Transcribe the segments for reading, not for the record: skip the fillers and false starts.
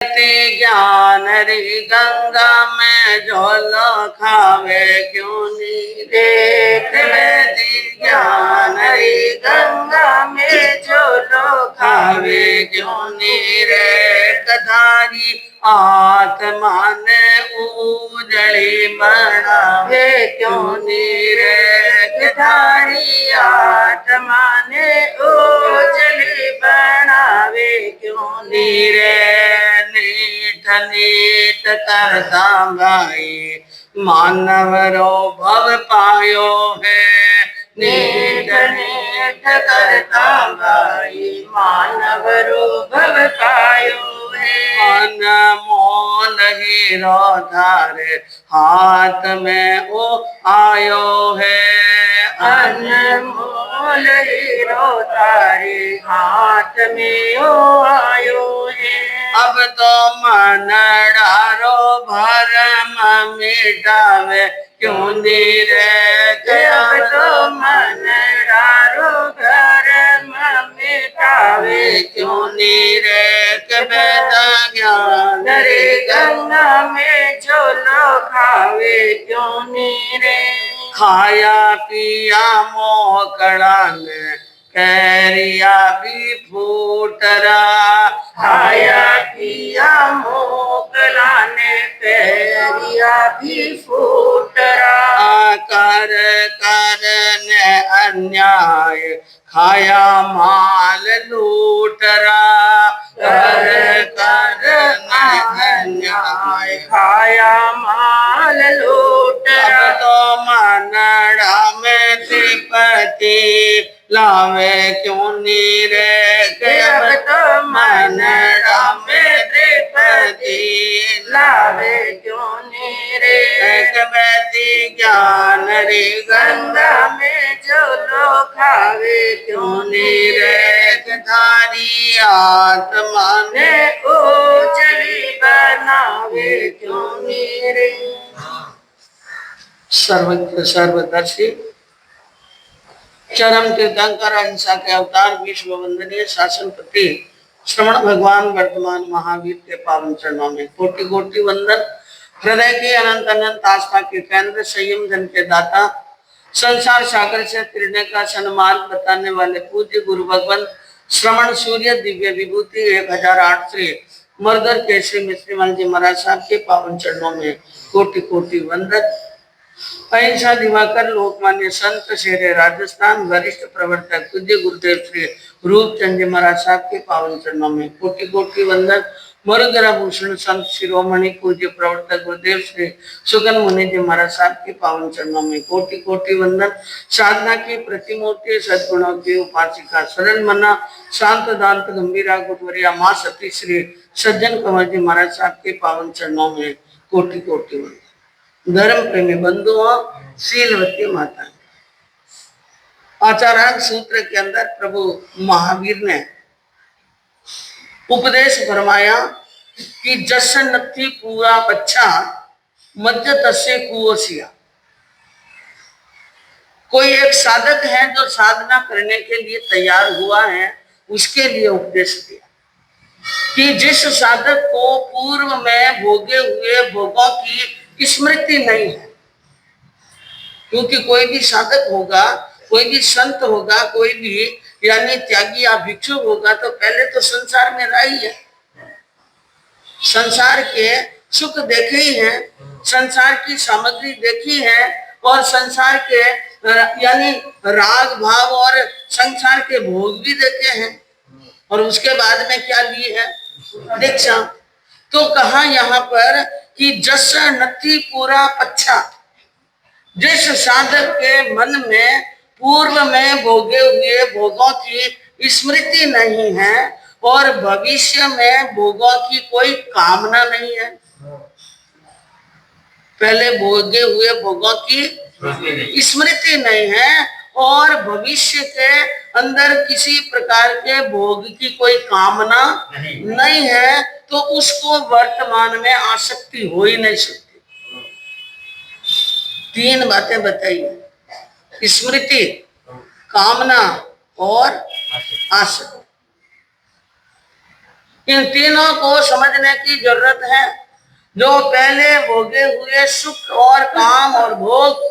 ज्ञान रे गंगा में झोल खावे क्यों नी रे। ज्ञान रे गंगा में झोल खावे क्यों नी रे। कधारी आत्मा ने उजड़ी बनावे क्यों नी रे। कधारी आत्मा ने उजड़ी बनावे क्यों नी रे। नीठ नीठ करता भाई मानव रो भव पायो है। नीठ नीठ करता भाई मानव रो भव पायो है। अनमोल हीरो धारे हाथ में वो आयो है। अनमोल हीरो तारे हाथ में वो आयो है। अब तो मन डारो भरम मिटावे क्यों नी रे। अब तो मन डारो भरम मिटावे क्यों नी रे। बेटा ज्ञान रे गंगा में झोलो खावे क्यों नी रे। खाया पिया मोकड़ा ने कैरिया भी फूटरा। खाया पिया मोकला ने कैरिया भी फूटरा। कर कर ने अन्याय खाया माल लूटरा। कर कर ने अन्याय खाया माल लूटरा। अब तो मनड़ा में त्रिपति लावे क्यों नी रे। अब तो मनड़ा में त्रिपति लावे क्यों नी रे। ज्ञान रे गंगा में झोलो खावे क्यों नी रे। धारी आत्मा ने उजड़ी बनावे क्यों नी रे। सर्वज्ञ सर्वदर्शी चरम तीर्थंकर अहिंसा के अवतार विश्व वंदनीय शासनपति श्रवण भगवान वर्तमान महावीर के पावन चरणों में कोटि कोटि वंदन। हृदय के अनंत अनंत आस्था के केंद्र संयम धन के दाता संसार सागर से तिरने का सन्मार्ग बताने वाले पूज्य गुरु भगवान श्रवण सूर्य दिव्य विभूति 1008 श्री मर्दर केसरी मिश्रीमल जी महाराज साहब के पावन चरणों में कोटि कोटि वंदन। अहिंसा दिवाकर लोकमान्य संत शेरे राजस्थान वरिष्ठ प्रवर्तक पूज्य गुरुदेव श्री रूपचंद जी महाराज साहब के पावन चरणों में कोटि कोटि वंदन। मुरगरा भूषण संत शिरोमणि पूज्य प्रवर्तक गुरुदेव श्री सुगन मुनि जी महाराज साहब के पावन चरणों में कोटि कोटि वंदन। साधना की प्रतिमूर्ति सद्गुणों की उपासिका सरल मना शांत दांत गंभीरा गुरुवरिया माँ सती श्री सज्जन कंवर जी महाराज साहब के पावन चरणों में कोटि कोटि वंदन। धर्म प्रेमी बंधुओं, शीलवती माता, आचारांक सूत्र के अंदर प्रभु महावीर ने उपदेश फरमाया कि जस नथी पूरा बच्चा मध्य तस्य कुओसिया। कोई एक साधक है जो साधना करने के लिए तैयार हुआ है, उसके लिए उपदेश दिया कि जिस साधक को पूर्व में भोगे हुए भोगों की स्मृति नहीं है, क्योंकि कोई भी साधक होगा, कोई भी संत होगा, कोई भी यानी त्यागी या भिक्षु होगा तो पहले तो संसार में रहा ही है, संसार के सुख देखे ही हैं, संसार की सामग्री देखी है और संसार के यानी राग भाव और संसार के भोग भी देखे हैं और उसके बाद में क्या ली है दीक्षा। तो कहा यहाँ पर कि जस नथी पूरा पच्छा, जिस साधक के मन में पूर्व में भोगे हुए भोगों की स्मृति नहीं है और भविष्य में भोगों की कोई कामना नहीं है, पहले भोगे हुए भोगों की स्मृति नहीं है और भविष्य के अंदर किसी प्रकार के भोग की कोई कामना नहीं है, तो उसको वर्तमान में आसक्ति हो ही नहीं सकती। तीन बातें बताइए, स्मृति, कामना और आसक्ति। इन तीनों को समझने की जरूरत है। जो पहले भोगे हुए सुख और काम और भोग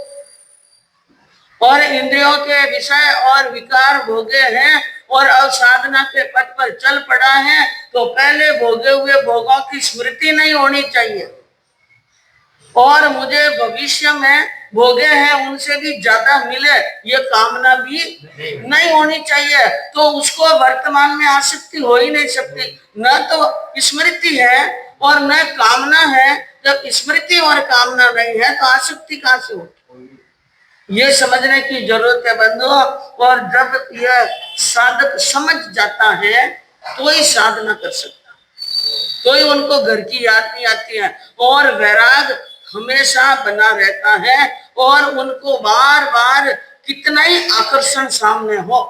और इंद्रियों के विषय और विकार भोगे हैं और अब साधना के पथ पर चल पड़ा है, तो पहले भोगे हुए भोगों की स्मृति नहीं होनी चाहिए और मुझे भविष्य में भोगे हैं उनसे भी ज्यादा मिले, ये कामना भी नहीं होनी चाहिए। तो उसको वर्तमान में आसक्ति हो ही नहीं सकती। न तो स्मृति है और न कामना है। जब स्मृति और कामना नहीं है तो आसक्ति कहां से हो, ये समझने की जरूरत है बंधुओं। और जब यह साधक समझ जाता है तो ही साधना कर सकता, तो ही उनको घर की याद नहीं आती है और वैराग हमेशा बना रहता है। और उनको बार बार कितना ही आकर्षण सामने हो,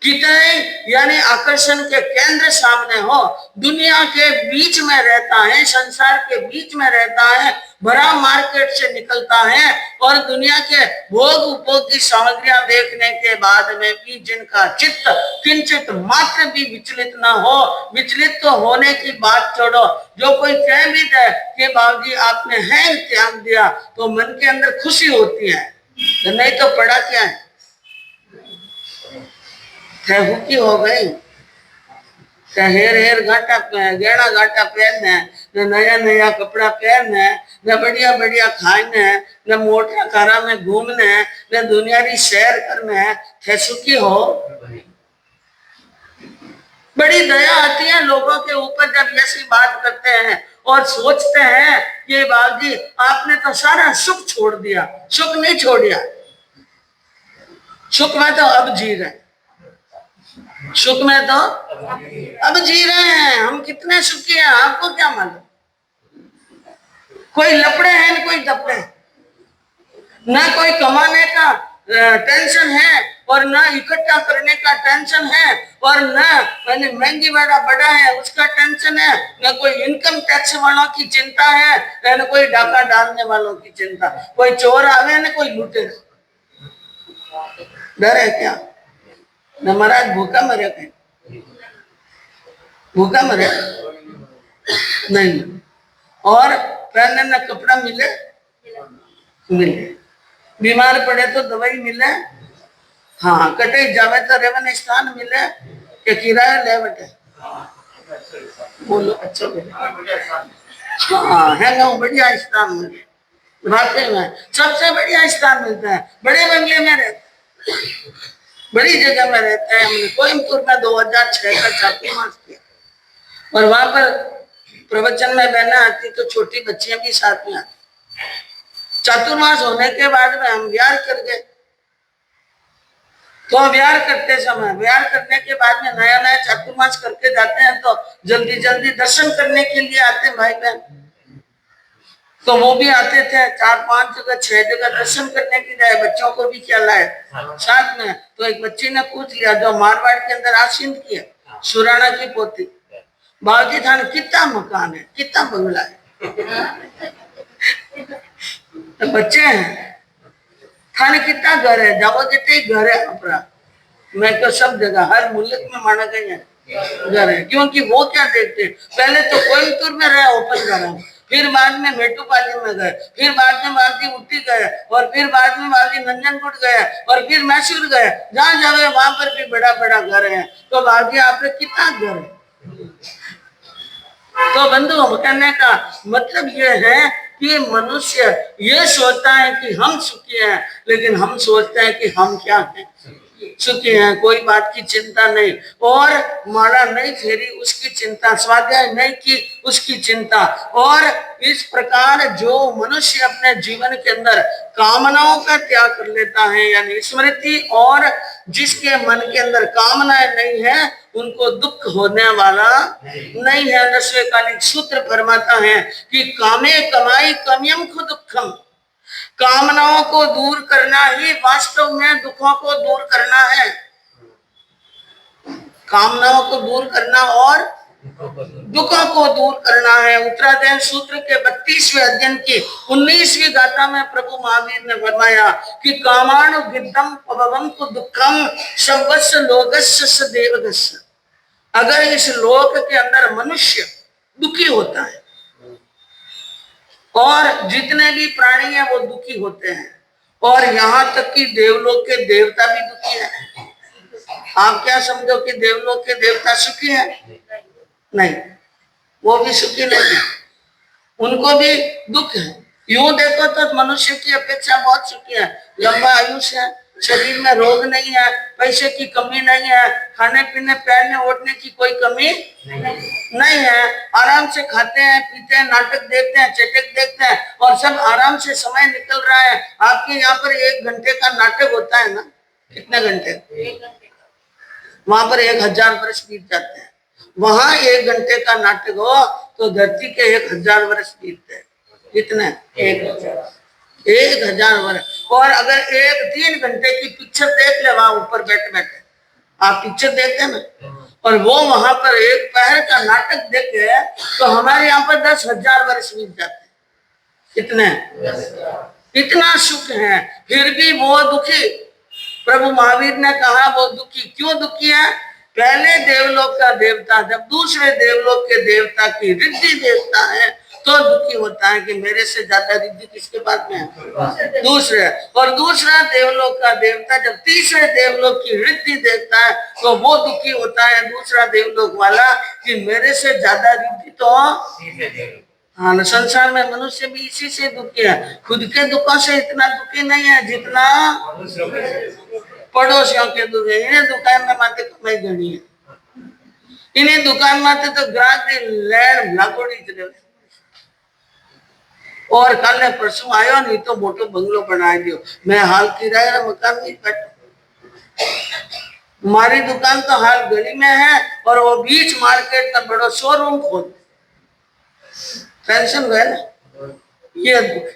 कितने यानी आकर्षण के केंद्र सामने हो, दुनिया के बीच में रहता है, संसार के बीच में रहता है, बड़ा मार्केट से निकलता है और दुनिया के भोग उपभोग की सामग्रियां देखने के बाद में भी जिनका चित्त किंचित मात्र भी विचलित ना हो, विचलित तो होने की बात छोड़ो, जो कोई कह भी दे कि बाबूजी आपने है त्याग दिया, तो मन के अंदर खुशी होती है। नहीं तो पड़ा क्या है, हुकी हो गई। हेर हेर घाटा गहना घाटा पहनना है, न नया नया कपड़ा पहनना है, न बढ़िया बढ़िया खाना है, न मोटा कारा में घूमना है, न दुनियारी सैर करना है। थे सुखी हो। बड़ी दया आती है लोगों के ऊपर जब ऐसी बात करते हैं और सोचते हैं कि बाबूजी आपने तो सारा सुख छोड़ दिया। सुख नहीं छोड़िया, सुख में तो अब जी रहे, सुख में तो अब जी रहे हैं। हम कितने सुखी हैं आपको क्या मालूम। कोई लपड़े हैं न कोई दपड़े, न कोई कमाने का टेंशन है और न इकट्ठा करने का टेंशन है और न महंगी वाला बड़ा है उसका टेंशन है, न कोई इनकम टैक्स वालों की चिंता है, न कोई डाका डालने वालों की चिंता। कोई चोर आवे न कोई लूटे, डर है क्या। न महाराज भूखा मरे, कहीं भूखा मरे नहीं, और पहनने न कपड़ा मिले, मिले, बीमार पड़े तो दवाई मिले, हाँ कटे जावे तो रेवन स्थान मिले के किराया ले बटे। बोलो अच्छा बोलो, हाँ है ना बढ़िया स्थान मिले, वाकई में सबसे बढ़िया स्थान मिलता है। बड़े बंगले में रहते, बड़ी जगह में रहते हैं। हमने कोयम्बतूर में 2006 का चातुर्मास किया और वहां पर प्रवचन में बहना आती तो छोटी बच्चियां भी साथ में आती। चातुर्मास होने के बाद में हम विहार कर गए, तो विहार करते समय, विहार करने के बाद में नया नया चातुर्मास करके जाते हैं तो जल्दी जल्दी दर्शन करने के लिए आते हैं भाई बहन। तो वो भी आते थे 4-5 जगह 6 जगह दर्शन करने की जाए, बच्चों को भी क्या लाए साथ में। तो एक बच्ची ने पूछ लिया जो मारवाड़ के अंदर आसिंद की है, सुराना की पोती, बाबूजी थाने कितना मकान है, कितना बंगला है। तो बच्चे हैं थाने कितना घर है, जाओ जितने घर है अपना। मैं तो सब जगह हर मुल्क में माना गया है घर है, क्योंकि वो क्या देखते हैं, पहले तो कोयम्बतूर में रहे ओपन घर, फिर बाद में मेटूपाली में गए, फिर बाद में बाजी उट्टी गए और फिर बाद में बाजी नंजनगुट गए और फिर मैसूर गए, जहाँ जावे वहां पर भी बड़ा बड़ा घर है। तो बाजी आपने कितना घर है। तो बंधु कहने का मतलब ये है कि मनुष्य ये सोचता है कि हम सुखी हैं, लेकिन हम सोचते हैं कि हम क्या हैं, सुखी हैं, कोई बात की चिंता नहीं, और माला नहीं फेरी उसकी चिंता, स्वाध्याय नहीं की उसकी चिंता। और इस प्रकार जो मनुष्य अपने जीवन के अंदर कामनाओं का त्याग कर लेता है यानी स्मृति, और जिसके मन के अंदर कामनाएं नहीं है उनको दुख होने वाला नहीं है। 10वें कालिक सूत्र फरमाता है कि कामे कमाई कमियम खु दुखम, कामनाओं को दूर करना ही वास्तव में दुखों को दूर करना है। कामनाओं को दूर करना और दुखों को दूर करना है। उत्तरायण सूत्र के 32वें अध्ययन की 19वीं गाथा में प्रभु महावीर ने फरमाया कि कामानु गिद्धम पवम को दुखम सर्वस्व लोगस्य सदेवगस्य, अगर इस लोक के अंदर मनुष्य दुखी होता है और जितने भी प्राणी हैं वो दुखी होते हैं, और यहाँ तक कि देवलोक के देवता भी दुखी हैं। आप क्या समझो कि देवलोक के देवता सुखी हैं? नहीं, वो भी सुखी नहीं है, उनको भी दुख है। यूं देखो तो मनुष्य की अपेक्षा बहुत सुखी है, लंबा आयुष्य है, शरीर में रोग नहीं है, पैसे की कमी नहीं है, खाने पीने पहनने ओढ़ने की कोई कमी नहीं है, आराम से खाते हैं पीते हैं, नाटक देखते हैं, चटक देखते हैं, और सब आराम से समय निकल रहा है। आपके यहाँ पर 1 घंटे का नाटक होता है ना, कितने घंटे? वहां पर 1000 वर्ष बीत जाते हैं। वहां 1 घंटे का नाटक हो तो धरती के 1000 वर्ष बीतते हैं। कितने? 1000 वर्ष। और अगर 3 घंटे की पिक्चर देख ले वहां ऊपर बैठे बैठे, आप पिक्चर देखते हैं ना, और वो वहां पर 1 पहर का नाटक देखे तो हमारे यहाँ पर 10,000 वर्ष बीत जाते हैं। कितने? इतना सुख है, फिर भी वो दुखी। प्रभु महावीर ने कहा वो दुखी क्यों दुखी है? पहले देवलोक का देवता जब दूसरे देवलोक के देवता की रिद्धि देखता है तो दुखी होता है कि मेरे से ज्यादा रिद्धि किसके पास में है? दूसरे। और दूसरा देवलोक का देवता जब तीसरे देवलोक की रिद्धि देखता है तो वो दुखी होता है, दूसरा देवलोक वाला, कि मेरे से ज्यादा रिद्धि तो। हाँ, संसार में मनुष्य भी इसी से दुखी है, खुद के दुखों से इतना दुखी नहीं है जितना पड़ोसियों के दुख है। इन्हें दुकान में माते कमाई गणी है, इन्हें दुकान माते तो ग्राहक लैंड लागोड़ी चले, और कल ने परसों आयो नहीं तो मोटो बंगलो बना दियो, मैं हाल किराया मकान नहीं बैठ। हमारी दुकान तो हाल गली में है और वो बीच मार्केट में बड़ो शोरूम खोल, टेंशन है ना। ये दुख,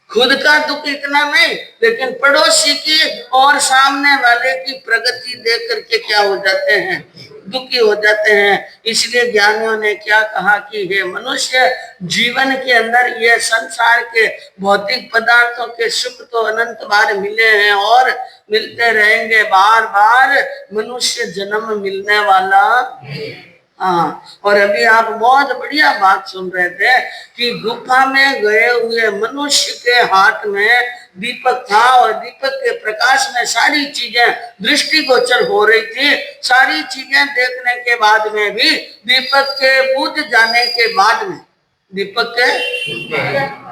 खुद का दुख इतना नहीं, लेकिन पड़ोसी की और सामने वाले की प्रगति देख करके क्या हो जाते हैं? दुखी हो जाते हैं। इसलिए ज्ञानियों ने क्या कहा कि हे मनुष्य, जीवन के अंदर ये संसार के भौतिक पदार्थों के सुख तो अनंत बार मिले हैं और मिलते रहेंगे, बार बार मनुष्य जन्म मिलने वाला। हाँ, और अभी आप बहुत बढ़िया बात सुन रहे थे कि गुफा में गए हुए मनुष्य के हाथ में दीपक था और दीपक के प्रकाश में सारी चीजें दृष्टिगोचर हो रही थी। सारी चीजें देखने के बाद में भी दीपक के बुझ जाने के बाद में, दीपक के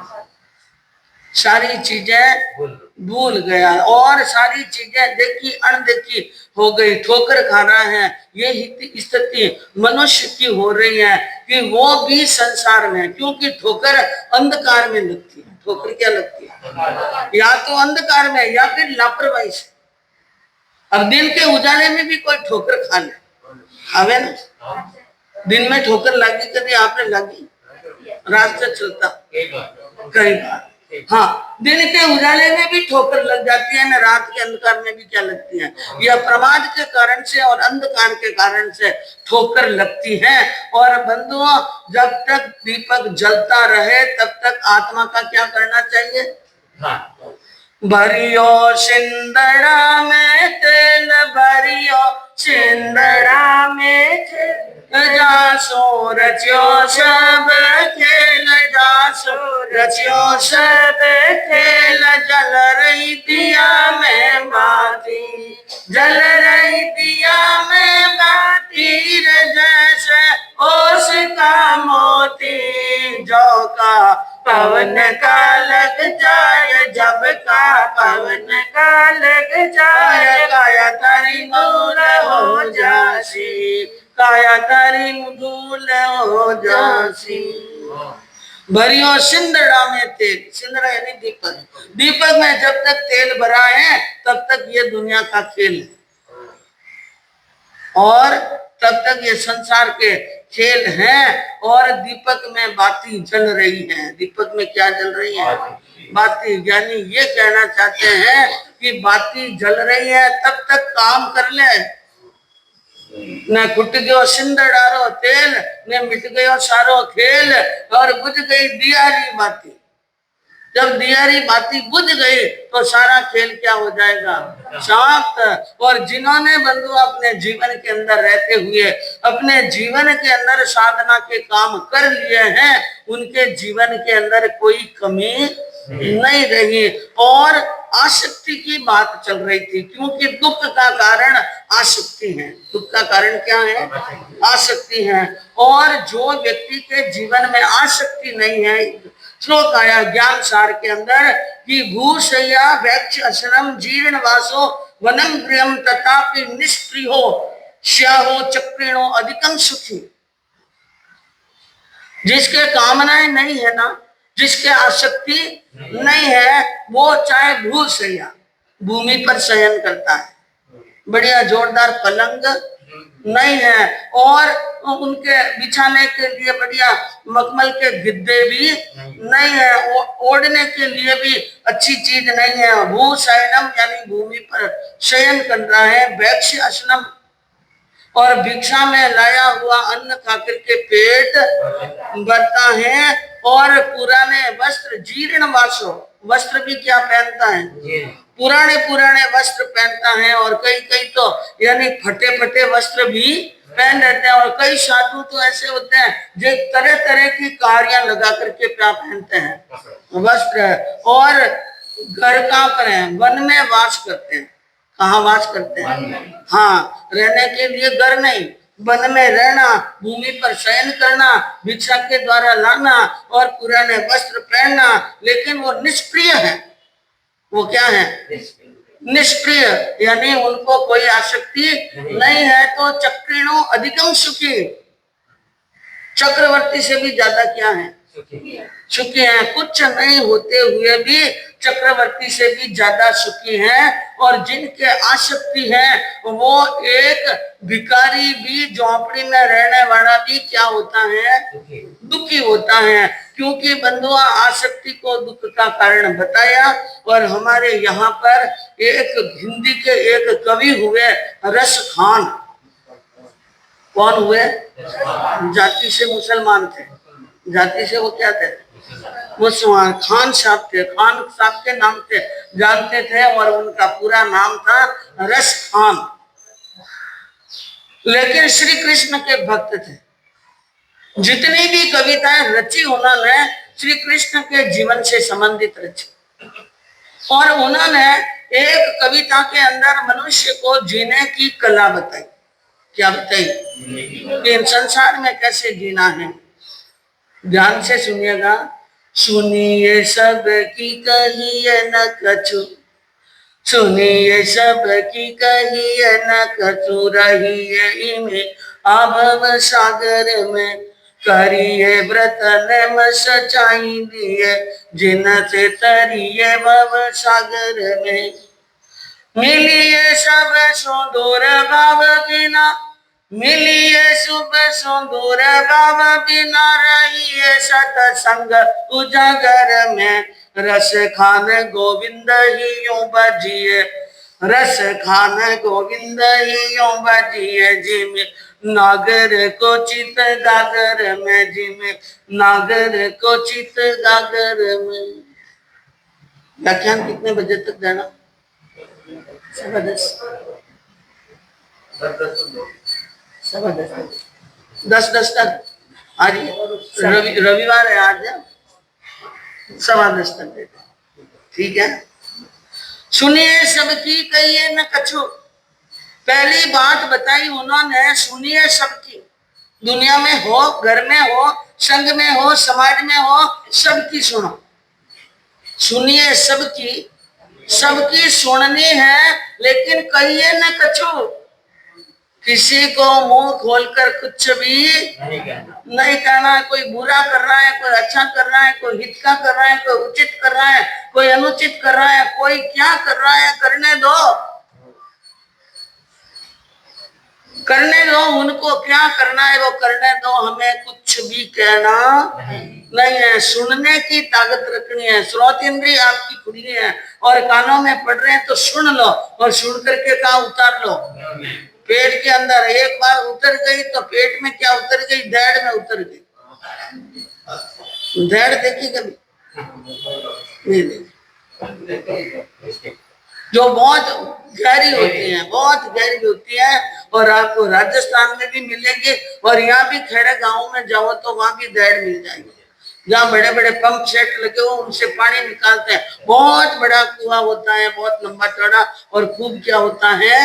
सारी चीजें भूल गया और सारी चीजें देखी अनदेखी हो गई, ठोकर खा रहा है। ये स्थिति मनुष्य की हो रही है कि वो भी संसार में, क्योंकि ठोकर अंधकार में लगती है। ठोकर क्या लगती है? या तो अंधकार में या फिर लापरवाही से। अब दिन के उजाले में भी कोई ठोकर खा ले, खावे ना। दिन में ठोकर लगी, कभी आपने लगी? रास्ते चलता कई बार, हाँ, दिन के उजाले में भी ठोकर लग जाती है ना, रात के अंधकार में भी क्या लगती है? यह प्रमाद के कारण से और अंधकार के कारण से ठोकर लगती है। और बंधुओं, जब तक दीपक जलता रहे तब तक आत्मा का क्या करना चाहिए? हाँ। भरियो सिंदड़ा में तेल, भरियो सिंदड़ा में जासो रचियो सब खेल, जासो रचियो सब खेल। जल रही दिया में बाती, जल रही दिया में बाती, जैसे ओस का मोती, जो का पवन का लग जाए, जब का पवन का लग जाए, काया तारी धूल हो जासी, काया तारी धूल हो जासी। भरियो सिंदड़ा में तेल, सिंदड़ा यानी दीपक, दीपक में जब तक तेल भरा है तब तक ये दुनिया का खेल है, और तब तक ये संसार के खेल हैं। और दीपक में बाती जल रही है। दीपक में क्या जल रही है? बाती। यानी ये कहना चाहते हैं कि बाती जल रही है तब तक काम कर ले, न खुट गयो सिंदड़ारो तेल, न मिट गयो सारो खेल, और बुझ गई दियारी बाती। जब दियारी बाती बुझ गई तो सारा खेल क्या हो जाएगा, समाप्त। और जिन्होंने बंधु अपने जीवन के अंदर रहते हुए अपने जीवन के अंदर साधना के काम कर लिए हैं, उनके जीवन के अंदर कोई कमी नहीं रही। और आसक्ति की बात चल रही थी, क्योंकि दुख का कारण आसक्ति है। दुख का कारण क्या है, आसक्ति है। और जो व्यक्ति के जीवन में आसक्ति नहीं है, श्लोक आया ज्ञान सार के अंदर कि भूशय्या वैक्ष आश्रम जीर्ण वासो वनम गृहम तथापि निष्प्रियो श्याहो चक्रिणो अधिकम सुखी। जिसके कामनाएं नहीं है ना, जिसके आसक्ति नहीं है, वो चाहे भूशय्या भूमि पर शयन करता है, बढ़िया जोरदार पलंग नहीं है, और उनके बिछाने के लिए बढ़िया मखमल के गिद्दे भी नहीं है, ओढ़ने के लिए भी अच्छी चीज नहीं है। भूशयनम यानी भूमि पर शयन कर रहा है। वैक्ष आश्रम और भिक्षा में लाया हुआ अन्न खाकर के पेट भरता है। और पुराने वस्त्र जीर्ण वासो, वस्त्र भी क्या पहनता है, पुराने पुराने वस्त्र पहनता है। और कई कई तो यानी फटे फटे वस्त्र भी पहन रहते हैं। और कई साधु तो ऐसे होते हैं जो तरह तरह की कारियां लगा करके क्या पहनते हैं, वस्त्र। और घर कहाँ पर है, वन में वास करते हैं। कहाँ वास करते हैं, हाँ, रहने के लिए घर नहीं, वन में रहना, भूमि पर शयन करना, भिक्षा के द्वारा लाना और पुराने वस्त्र पहनना। लेकिन वो निष्प्रिय है। वो क्या है, निष्प्रिय, यानी उनको कोई आसक्ति नहीं है। तो चक्रिणो अधिकम सुखी, चक्रवर्ती से भी ज्यादा क्या है, सुखी है। कुछ नहीं होते हुए भी चक्रवर्ती से भी ज्यादा सुखी हैं। और जिनके आसक्ति है, वो एक भिखारी भी, झोंपड़ी में रहने वाला भी क्या होता है, दुखी होता है। क्योंकि बंधुआ आसक्ति को दुख का कारण बताया। और हमारे यहाँ पर एक हिंदी के एक कवि हुए रस खान। कौन हुए, जाति से मुसलमान थे, जाति से वो क्या थे, मुसलमान। खान साहब थे, खान साहब के नाम से जानते थे। और उनका पूरा नाम था रस खान। लेकिन श्री कृष्ण के भक्त थे। जितनी भी कविताएं रची उन्होंने श्री कृष्ण के जीवन से संबंधित रची। और उन्होंने एक कविता के अंदर मनुष्य को जीने की कला बताई। क्या बताई, कि संसार में कैसे जीना है। ध्यान से सुनिएगा। सुनिए सब की कहिए न कछु, सुनिए सब की कहिए न कछु, रहिए इन्हें आभव सागर में, करिए व्रत नेम सचाई दिए, जिन से तरिए भव सागर में। मिलिए सब सुंदर भाव बिना, मिलिए शुभ सुंदर भाव बिना, रहिए सतसंग उजागर में। रस खान गोविंद ही यूं बजिए, रस खान गोविंद ही यूं बजिए, जिम नागर को चित गागर में, जिम नागर को चित गागर में। व्याख्यान कितने बजे तक जाना, 10 तक। आज रविवार है, आज 10:15 तक देते, ठीक है। सुनिए सबकी कहिए न कछु, पहली बात बताई उन्होंने, सुनिए सबकी। दुनिया में हो, घर में हो, संघ में हो, समाज में हो, सबकी सुनो। सुनिए सबकी, सबकी सुननी है, लेकिन कहिए न कछु। किसी को मुंह खोलकर कुछ भी नहीं कहना है। कोई बुरा कर रहा है, कोई अच्छा कर रहा है, कोई हित का कर रहा है, कोई उचित कर रहा है, कोई अनुचित कर रहा है, कोई क्या कर रहा है, करने दो, करने दो। उनको क्या करना है वो करने दो, हमें कुछ भी कहना नहीं है। सुनने की ताकत रखनी है। श्रोत इंद्रिय आपकी खुली है और कानों में पड़ रहे हैं तो सुन लो, और सुन करके कहा उतार लो पेट के अंदर। एक बार उतर गई तो पेट में क्या उतर गई, धैड़ में उतर गई। धैड़ देखी कभी, नहीं जो बहुत गहरी होती है, बहुत गहरी होती है। और आपको राजस्थान में भी मिलेगी और यहाँ भी खेड़े गांव में जाओ तो वहां भी दहड़ मिल जाएगी। जहाँ बड़े बड़े पंप सेट लगे हो उनसे पानी निकालते हैं। बहुत बड़ा कुआं होता है, बहुत लंबा चौड़ा और खूब क्या होता है,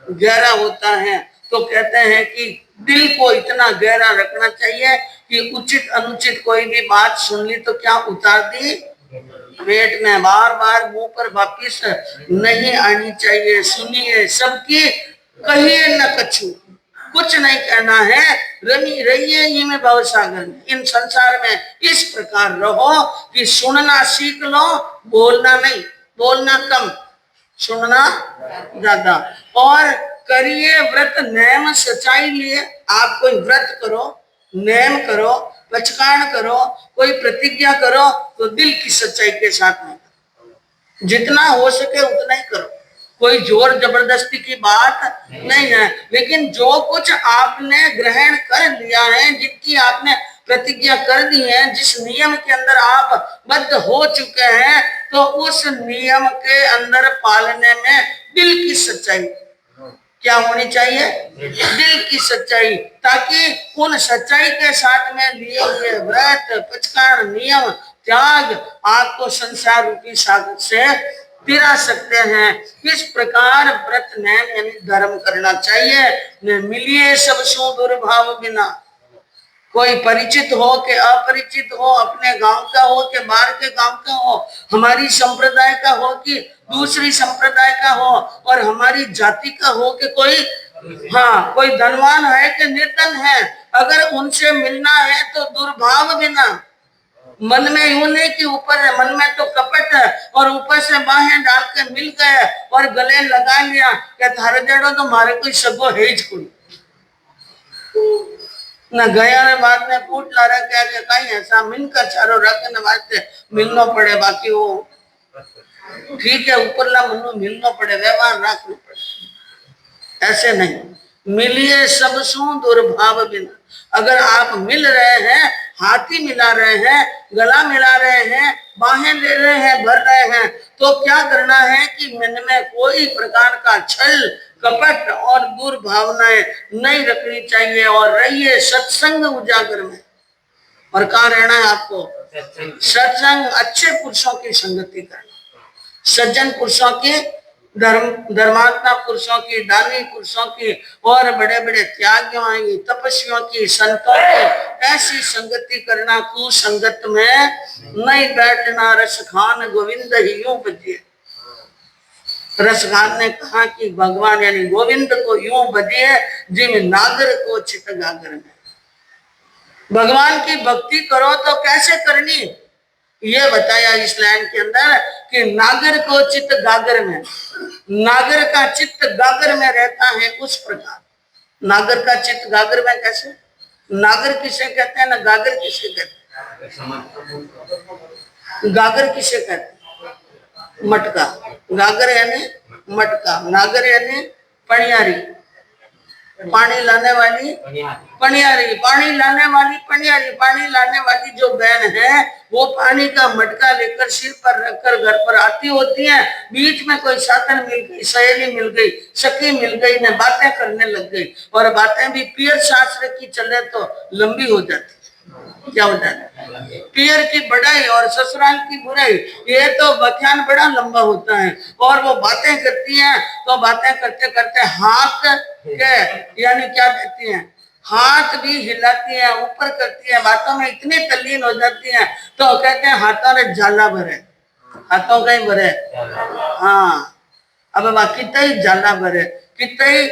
गहरा होता है। तो कहते हैं कि दिल को इतना गहरा रखना चाहिए कि उचित अनुचित कोई भी बात सुन ली तो क्या उतार दी पेट में, बार बार मुंह पर वापिस नहीं आनी चाहिए। सुनिए सबकी, कहिए न कछु, कुछ नहीं कहना है, रमी रहिए ही में भव सागर में। इन संसार में इस प्रकार रहो कि सुनना सीख लो, बोलना नहीं, बोलना कम, सुनना ज्यादा। और करिए व्रत नेम सच्चाई लिए। आप कोई व्रत करो, नेम करो, पचकान करो, कोई प्रतिज्ञा करो तो दिल की सच्चाई के साथ में करो। जितना हो सके उतना ही करो, कोई जोर जबरदस्ती की बात नहीं है। लेकिन जो कुछ आपने ग्रहण कर लिया है, जिनकी आपने प्रतिज्ञा कर दी है, जिस नियम के अंदर आप बद्ध हो चुके हैं, तो उस नियम के अंदर पालने में दिल की सच्चाई क्या होनी चाहिए, दिल की सच्चाई। ताकि उन सच्चाई के साथ में लिए हुए व्रत, पचकान, नियम, त्याग आपको संसार रूपी सागर से तिरा सकते हैं। किस प्रकार व्रत नेम यानी धर्म करना चाहिए। मिलिए सब सु दुर्भाव बिना। कोई परिचित हो के अपरिचित हो, अपने गांव का हो के बाहर के गांव का हो, हमारी संप्रदाय का हो कि दूसरी संप्रदाय का हो, और हमारी जाति का हो कि कोई, हाँ, कोई धनवान है कि निर्धन है, अगर उनसे मिलना है तो दुर्भाव बिना। मन में यूं नहीं कि ऊपर है, मन में तो कपट है और ऊपर से बाहें डाल के मिल गए और गले लगा लिया, क्या थारे जड़ो तो मारे कोई सगो है ही कोई न गया रे बाद में पूछ ला रहा क्या क्या कहीं ऐसा मिलकर चारों रखने वास्ते मिलना पड़े। बाकी वो ठीक है, ऊपरला मनु मिलना पड़े, व्यवहार रखना पड़े, ऐसे नहीं। मिलिए सब सु दुर्भाव बिना। अगर आप मिल रहे हैं, हाथी मिला रहे हैं, गला मिला रहे हैं, बाहें ले रहे हैं, भर रहे हैं, तो क्या करना है कि मन में कोई प्रकार का छल, कपट और दुर्भावनाएं नहीं रखनी चाहिए। और रहिए सत्संग उजागर में। और कहाँ रहना है आपको, सत्संग, अच्छे पुरुषों की संगति करना, सज्जन पुरुषों की, धर्मात्मा पुरुषों की, दानी पुरुषों की, और बड़े बड़े त्यागियों की, तपस्वियों की, संतों की ऐसी संगति करना। कुसंगत में नहीं बैठना। रसखान गोविंद ही यूं बजिए। रसखान ने कहा कि भगवान यानी गोविंद को यूं बजिए जिम नागर को चित गागर में। भगवान की भक्ति करो तो कैसे करनी, ये बताया इस लाइन के अंदर कि नागर को चित्त गागर में। नागर का चित्त गागर में रहता है उस प्रकार। नागर का चित्त गागर में कैसे, नागर किसे कहते हैं ना गागर किसे कहते हैं, गागर किसे कहते हैं, मटका। गागर यानी मटका, नागर यानी पनियारी, पानी लाने वाली पनियारी, पानी लाने वाली पनियारी। पानी लाने वाली जो बहन है वो पानी का मटका लेकर सिर पर रखकर घर पर आती होती है। बीच में कोई साथन मिल गई, सहेली मिल गई, सखी मिल गई, ने बातें करने लग गई, और बातें भी पियर शास्त्र की चले तो लंबी हो जाती। क्या हो जाता है, पियर की बढ़ाई और ससुराल की बुराई, ये तो बख्यान बड़ा लंबा होता है। और वो बातें करती हैं तो बातें करते करते हाथ के यानी क्या कहती हैं, हाथ भी हिलाती है, ऊपर करती है, बातों में इतनी तल्लीन हो जाती है तो कहते हैं हाथों ने जाला भरे, हाथों का ही भरे। हाँ, अब कितना ही जाला भरे, कितना ही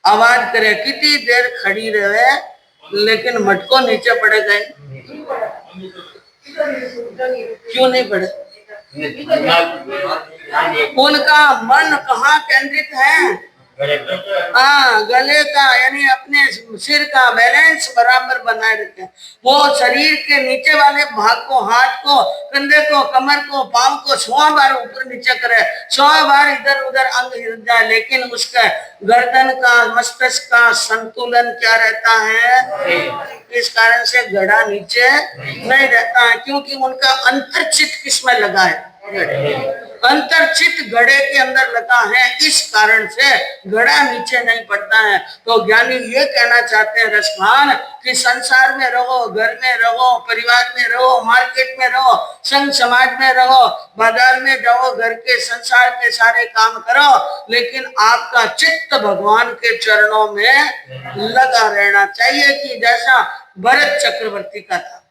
आवाज करे, कितनी देर खड़ी रहे, लेकिन मटको नीचे पड़ेगा ही। क्यों नहीं पड़े, उनका मन कहाँ केंद्रित है, हाँ, गले का यानी अपने सिर का बैलेंस बराबर बनाए रखे। वो शरीर के नीचे वाले भाग को, हाथ को, कंधे को, कमर को, पांव को 100 बार ऊपर नीचे करे, 100 बार इधर उधर अंग हिल जाए, लेकिन उसका गर्दन का, मस्तिष्क का संतुलन क्या रहता है। इस कारण से गड़ा नीचे नहीं रहता है, क्योंकि उनका अंतर्चित किसमें लगा है, अंतर्चित घड़े के अंदर लगा है, इस कारण से घड़ा नीचे नहीं पड़ता है। तो ज्ञानी ये कहना चाहते हैं रसखान कि संसार में रहो, घर में रहो, परिवार में रहो, मार्केट में रहो, संघ समाज में रहो, बाजार में जाओ, घर के संसार के सारे काम करो, लेकिन आपका चित्त भगवान के चरणों में लगा रहना चाहिए। कि जैसा भरत चक्रवर्ती का था,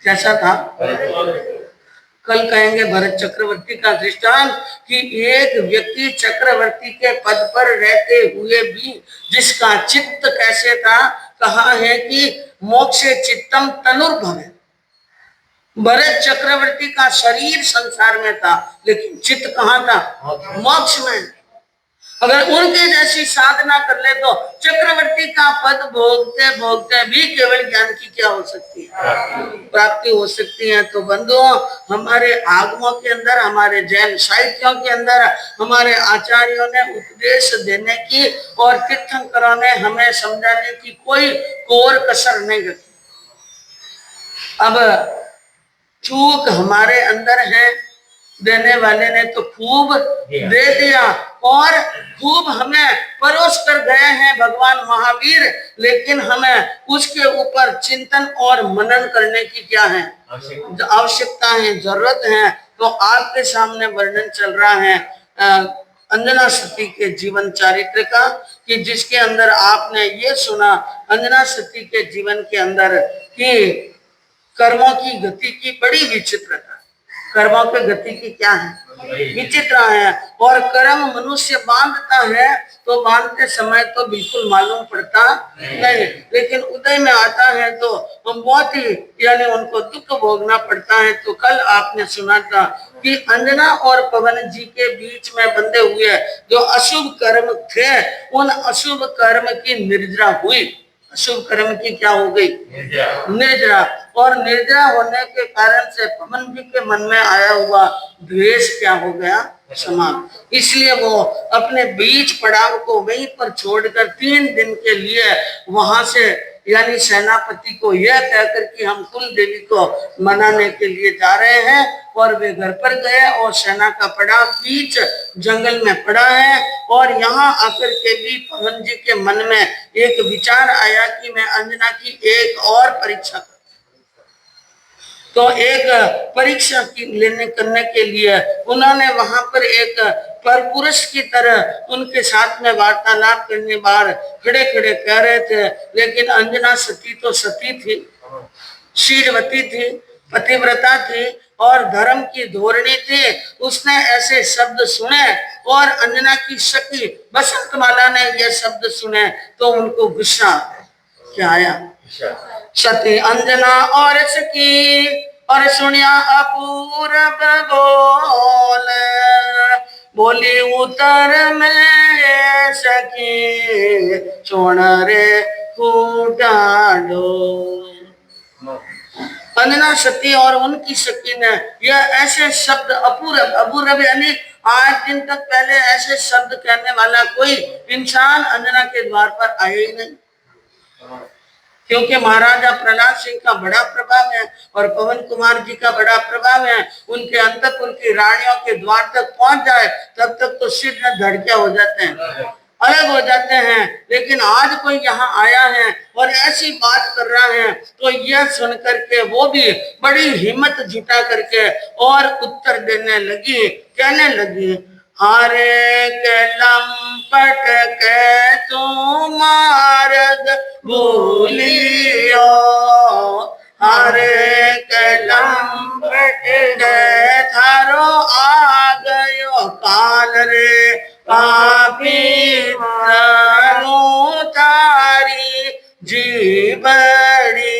कैसा था? कल कहेंगे भरत चक्रवर्ती का दृष्टांत कि एक व्यक्ति चक्रवर्ती के पद पर रहते हुए भी जिसका चित्त कैसे था, कहा है कि मोक्षे चित्तम तनुर्भवे। भरत चक्रवर्ती का शरीर संसार में था, लेकिन चित्त कहाँ था? मोक्ष में। अगर उनके जैसी साधना कर ले तो चक्रवर्ती का पद भोगते भोगते भी केवल ज्ञान की क्या हो सकती है? प्राप्ति हो सकती है। तो बंधुओं, हमारे आगमों के अंदर, हमारे जैन साहित्यों के अंदर हमारे आचार्यों ने उपदेश देने की और तीर्थंकरों ने हमें समझाने की कोई कोर कसर नहीं रखी। अब चूक हमारे अंदर है, देने वाले ने तो खूब दे दिया और खूब हमें परोस कर गए हैं भगवान महावीर, लेकिन हमें उसके ऊपर चिंतन और मनन करने की क्या है? आवश्यकता है, जरूरत है। तो आपके सामने वर्णन चल रहा है अंजना सती के जीवन चरित्र का, कि जिसके अंदर आपने ये सुना अंजना सती के जीवन के अंदर कि कर्मों की गति की बड़ी विचित्रता। कर्मों की गति की क्या है? विचित्र है। और कर्म मनुष्य बांधता है तो बांधते समय तो बिल्कुल मालूम पड़ता नहीं, लेकिन उदय में आता है तो बहुत ही यानी उनको दुख भोगना पड़ता है। तो कल आपने सुना था कि अंजना और पवन जी के बीच में बंधे हुए जो अशुभ कर्म थे, उन अशुभ कर्म की निर्जरा हुई। अशुभ कर्म की क्या हो गई? निर्जरा। और निर्जरा होने के कारण से पवन जी के मन में आया हुआ द्वेष क्या हो गया? समाप्त। इसलिए वो अपने बीच पड़ाव को वहीं पर छोड़कर 3 दिन के लिए वहां से यानी सेनापति को यह कहकर कि हम कुल देवी को मनाने के लिए जा रहे हैं, और वे घर पर गए और सेना का पड़ाव बीच जंगल में पड़ा है। और यहाँ आकर के भी पवन जी के मन में एक विचार आया कि मैं अंजना की एक और परीक्षा, तो एक परीक्षा की लेने करने के लिए उन्होंने वहां पर एक पर पुरुष की तरह उनके साथ में वार्तालाप करने बाहर खड़े खड़े कह रहे थे। लेकिन अंजना सती तो सती थी, शीलवती थी, पतिव्रता थी और धर्म की धोरणी थी। उसने ऐसे शब्द सुने और अंजना की सखी बसंतमाला ने ये शब्द सुने तो उनको गुस्सा क्या आया? सती अंजना और सखी और सुनिया अपूरब बोली उत्तर में सखी सोन रे फूटाडो। अंजना सती और उनकी सखी ने यह ऐसे शब्द अपूरब, अपूरब यानी आज दिन तक पहले ऐसे शब्द कहने वाला कोई इंसान अंजना के द्वार पर आया ही नहीं, क्योंकि महाराजा प्रहलाद सिंह का बड़ा प्रभाव है और पवन कुमार जी का बड़ा प्रभाव है। उनके अंतपुर की रानियों के द्वार तक पहुंच जाए तब तक तो सिर में धड़कियां हो जाते हैं, अलग हो जाते हैं। लेकिन आज कोई यहाँ आया है और ऐसी बात कर रहा है तो यह सुन करके वो भी बड़ी हिम्मत जुटा करके और उत्तर देने लगी, कहने लगी, हारे के लंपट के तुम मार्ग भूलियो, हारे के लंपट के थारो आ गयो काल रे पापी तारी जी बड़ी,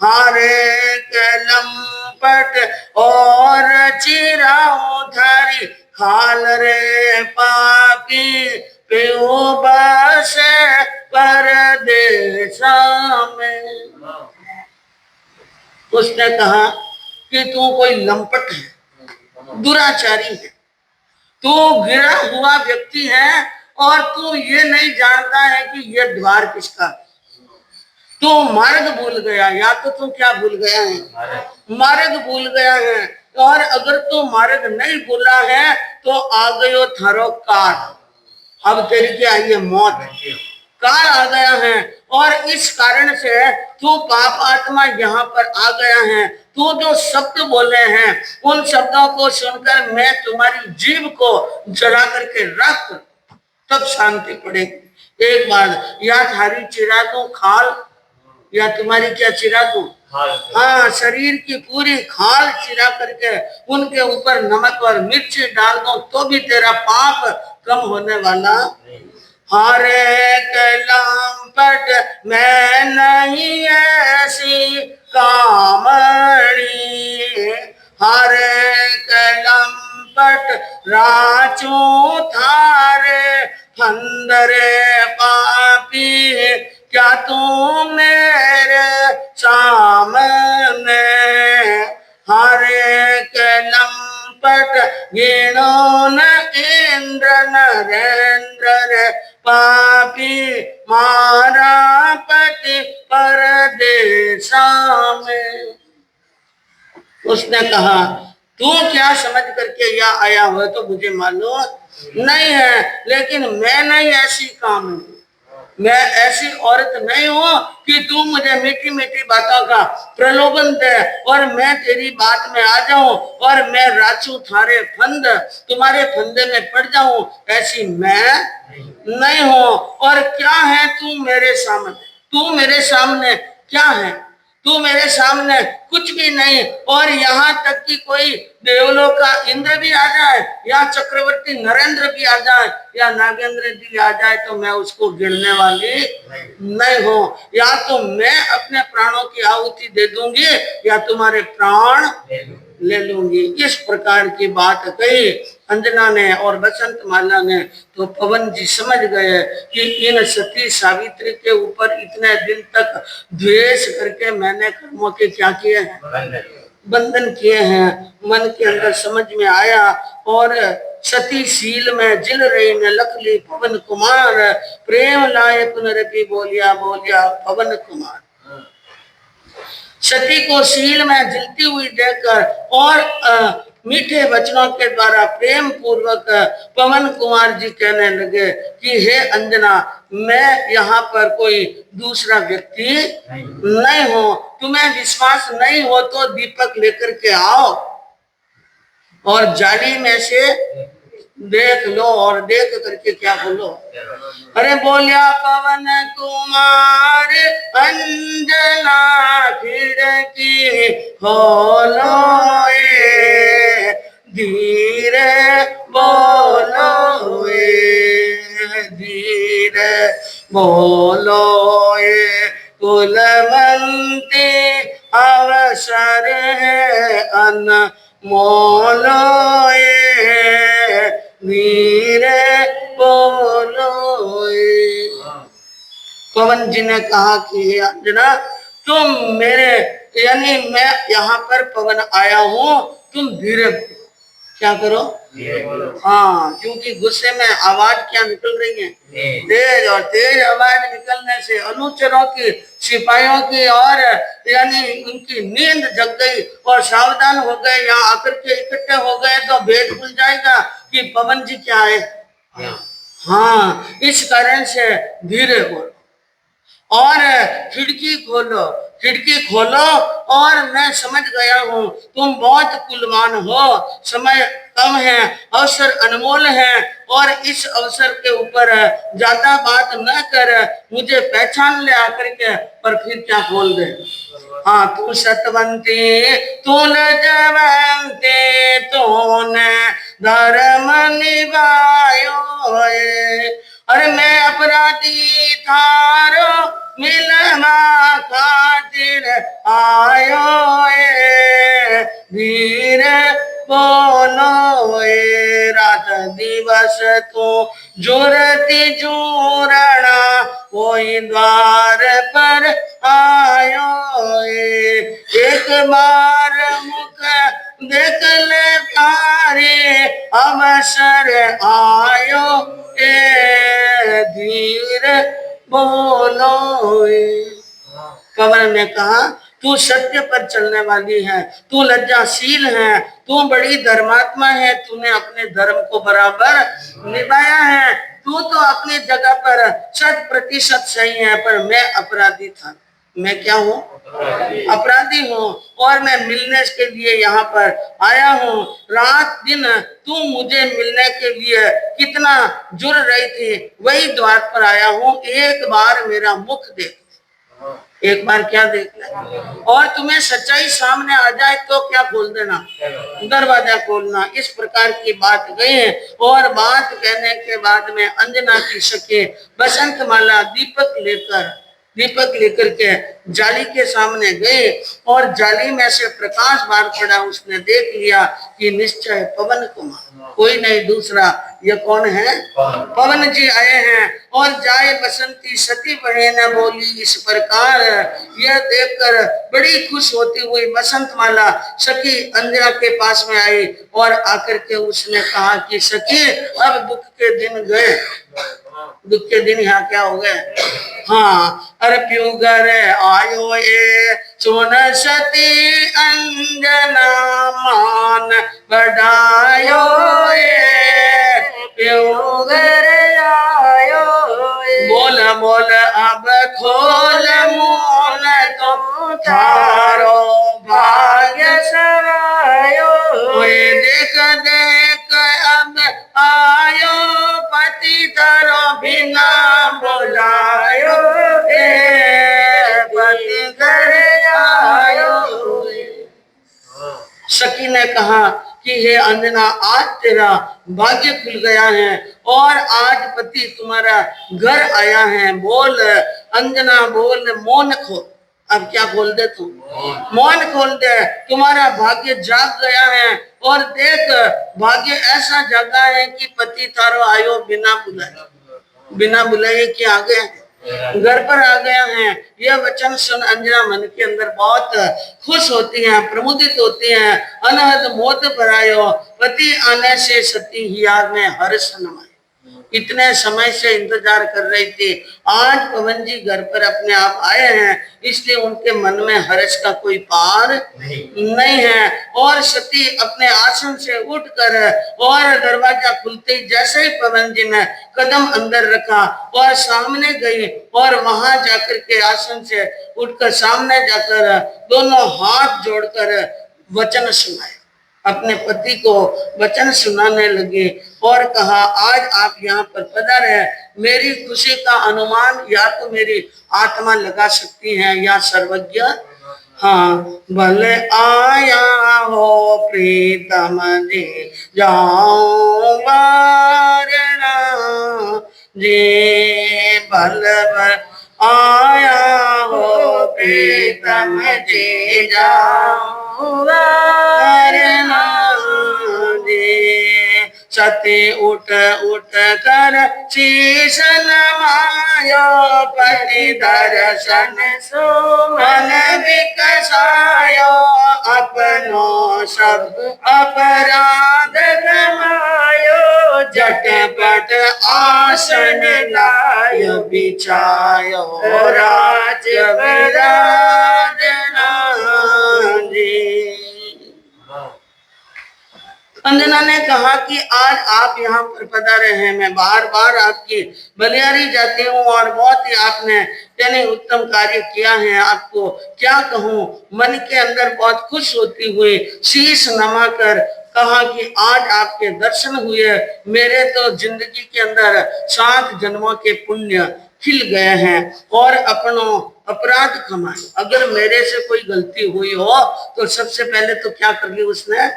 हारे के लंपट और चिराओ धारी खाल रे पापी पियो बस परदेश में। उसने कहा कि तू कोई लंपट है, दुराचारी है, तू गिरा हुआ व्यक्ति है और तू ये नहीं जानता है कि ये द्वार किसका है। तू मार्ग भूल गया, या तो तू क्या भूल गया है? मार्ग भूल गया है। और अगर तू मार्ग नहीं भूला है तो आ गयो थारो काल, अब तेरी क्या आई है मौत, काल आ गया है। और इस कारण से तू पाप आत्मा यहाँ पर आ गया है। तू जो शब्द बोले हैं उन शब्दों को सुनकर मैं तुम्हारी जीभ को जला करके रख, तब शांति पड़ेगी। एक बार या थारी चिरा दूं खाल, या तुम्हारी क्या चिरा दूं, हाँ शरीर की पूरी खाल चिरा करके उनके ऊपर नमक और मिर्ची डाल दो तो भी तेरा पाप कम होने वाला। हरे कलम पट मैं नहीं ऐसी कामड़ी, हरे कलम पट राचू थारे फंदरे पापी, क्या तू मेरे सामने, हरे कलम पट गिनो न इंद्र नरेंद्र रे पापी, मारा पति परदेशा में। उसने कहा तू क्या समझ करके यहाँ आया हो तो मुझे मालूम नहीं है, लेकिन मैं नहीं ऐसी काम हूँ, मैं ऐसी औरत नहीं हूँ कि तू मुझे मीठी मीठी बातों का प्रलोभन दे और मैं तेरी बात में आ जाऊं और मैं राचू थारे फंद, तुम्हारे फंदे में पड़ जाऊं, ऐसी मैं नहीं हूँ। और क्या है तू मेरे सामने, तू मेरे सामने क्या है, तू मेरे सामने कुछ भी नहीं। और यहाँ तक कि कोई देवलों का इंद्र भी आ जाए या चक्रवर्ती नरेंद्र भी आ जाए या नागेंद्र भी आ जाए तो मैं उसको गिरने वाली नहीं हूँ। या तो मैं अपने प्राणों की आहुति दे दूंगी या तुम्हारे प्राण ले लूंगी। इस प्रकार की बात कही अंजना ने और बसंत माला ने। तो पवन जी समझ गए कि इन सती सावित्री के ऊपर इतने दिन तक द्वेष करके मैंने कर्मों के क्या किए हैं, बंधन किए हैं। मन के अंदर समझ में आया और सती शील में जिल रही न लखली पवन कुमार, प्रेम लाए पुनरपि बोलिया बोलिया पवन कुमार। सती को शील में जलती हुई देखकर और मीठे वचनों के द्वारा प्रेम पूर्वक पवन कुमार जी कहने लगे कि हे अंजना, मैं यहाँ पर कोई दूसरा व्यक्ति नहीं हूँ, तुम्हें विश्वास नहीं हो तो दीपक लेकर के आओ और जाली में से देख लो। और देख करके क्या बोलो, अरे बोलिया पवन कुमार अंजना खिड़की खोलो धीरे बोलो धीरे बोलो कुलवंती अवसर है अनमोलो धीरे बोलो। पवन जी ने कहा कि अंजना तुम मेरे, यानी मैं यहाँ पर पवन आया हूँ, तुम धीरे क्या करो, हाँ, क्योंकि गुस्से में आवाज क्या निकल रही है, तेज, और तेज आवाज निकलने से अनुचरों की, सिपाहियों की और यानी उनकी नींद जग गई और सावधान हो गए, यहाँ आकर के इकट्ठे हो गए तो भेद खुल जाएगा कि पवन जी क्या है। हाँ, इस कारण से धीरे बोलो और खिड़की खोलो, खिड़की खोलो। और मैं समझ गया हूँ तुम बहुत कुलवान हो, समय कम है, अवसर अनमोल है और इस अवसर के ऊपर ज्यादा बात न कर, मुझे पहचान ले आकर के, पर फिर क्या बोल दे, हाँ तू सतवंती तू लजवंती तूने धर्म निभायो, अरे मैं अपराधी थारो मिलना खातिर आयो धीरे बोलो रात दिवस तू जुरती जुरणा कोई द्वार पर आयो एक बार मुख देख ले तारे अवसर आयो धीरे बोलो। पवन ने कहा तू सत्य पर चलने वाली है, तू लज्जाशील है, तू बड़ी धर्मात्मा है, तूने अपने धर्म को बराबर निभाया है। तू तो अपनी जगह पर 100% सही है, पर मैं अपराधी था। मैं क्या हूँ? अपराधी हूँ, और मैं मिलने के लिए यहाँ पर आया हूँ। रात दिन तू मुझे मिलने के लिए कितना जुड़ रही थी, वही द्वार पर आया हूँ। एक बार मेरा मुख देख, एक बार क्या देख ले, और तुम्हें सच्चाई सामने आ जाए तो क्या खोल देना, दरवाजा खोलना। इस प्रकार की बात गई, और बात कहने के बाद में अंजना की सखी बसंतमाला दीपक लेकर के जाली के सामने गए, और जाली में से प्रकाश बाहर पड़ा। उसने देख लिया कि निश्चय पवन कुमार, कोई नहीं दूसरा, ये कौन है? पवन जी आए हैं। और जाए बसंती सती बहन बोली इस प्रकार, यह देखकर बड़ी खुश होती हुई बसंतमाला सखी अंजना के पास में आई, और आकर के उसने कहा कि सखी अब दुख के दिन गए, दुख के दिन यहाँ क्या हो गए? हाँ, अरे प्यू घर आयो ये सुन सती अंजना मान बढ़ायो ये, प्यू घर आयो ये। बोल बोल अब खोल मोल तो थारो भाग्य सवायो, देख देख अब आयो पति तारो बिना बुलायो, पति घर आयो। सखी ने कहा कि हे अंजना, आज तेरा भाग्य खुल गया है, और आज पति तुम्हारा घर आया है। बोल अंजना बोल, मौन खोल। अब क्या खोल दे तू? मौन खोल दे, तुम्हारा भाग्य जाग गया है। और देख, भाग्य ऐसा जागा है कि पति तारो आयो बिना बुलाए कि आ गया, घर पर आ गया है। यह वचन सुन अंजना मन के अंदर बहुत खुश होती हैं, प्रमुदित होती हैं। अनहद मोद भरायो, पति आने से सती हिया में हर्ष नमाए। इतने समय से इंतजार कर रही थी, आज पवन जी घर पर अपने आप आए हैं, इसलिए उनके मन में हर्ष का कोई पार नहीं है। और सती अपने आसन से उठकर, और दरवाजा खुलते ही जैसे ही पवन जी ने कदम अंदर रखा और सामने गई, और वहां जाकर के आसन से उठकर सामने जाकर दोनों हाथ जोड़कर वचन सुनाए, अपने पति को वचन सुनाने लगे, और कहा आज आप यहाँ पर पधारे, मेरी खुशी का अनुमान या तो मेरी आत्मा लगा सकती है या सर्वज्ञ। हाँ, भले आया हो प्रीतम जी जाऊं वारणा जी, भल आया हो प्रीतम जी जाऊं वारणा जी। सती उठ उठ कर शीश नमायो, पति दर्शन सुमन विकसायो, अपनो सब अपराध गमायो, झटपट आसन लायो बिछायो, राज विराजना जी। अंजना ने कहा कि आज आप यहाँ पर पधारे हैं, मैं बार बार आपकी बलिहारी जाती हूँ, और बहुत ही आपने यानी उत्तम कार्य किया है। आपको क्या कहूँ, मन के अंदर बहुत खुश होती हुई शीश नमा कर कहा कि आज आपके दर्शन हुए, मेरे तो जिंदगी के अंदर 7 जन्मों के पुण्य खिल गए हैं, और अपनों अपराध कमाए। अगर मेरे से कोई गलती हुई हो तो सबसे पहले तो क्या कर ली उसने?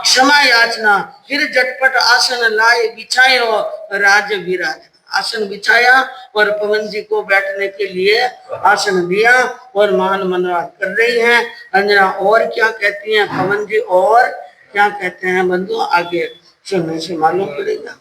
क्षमा याचना। फिर झटपट आसन लाए बिछायो, राज विराज, आसन बिछाया और पवन जी को बैठने के लिए आसन दिया, और मान मनोरथ कर रही हैं अंजना। और क्या कहती हैं पवन जी, और क्या कहते हैं बंधु, आगे सुनने से मालूम पड़ेगा।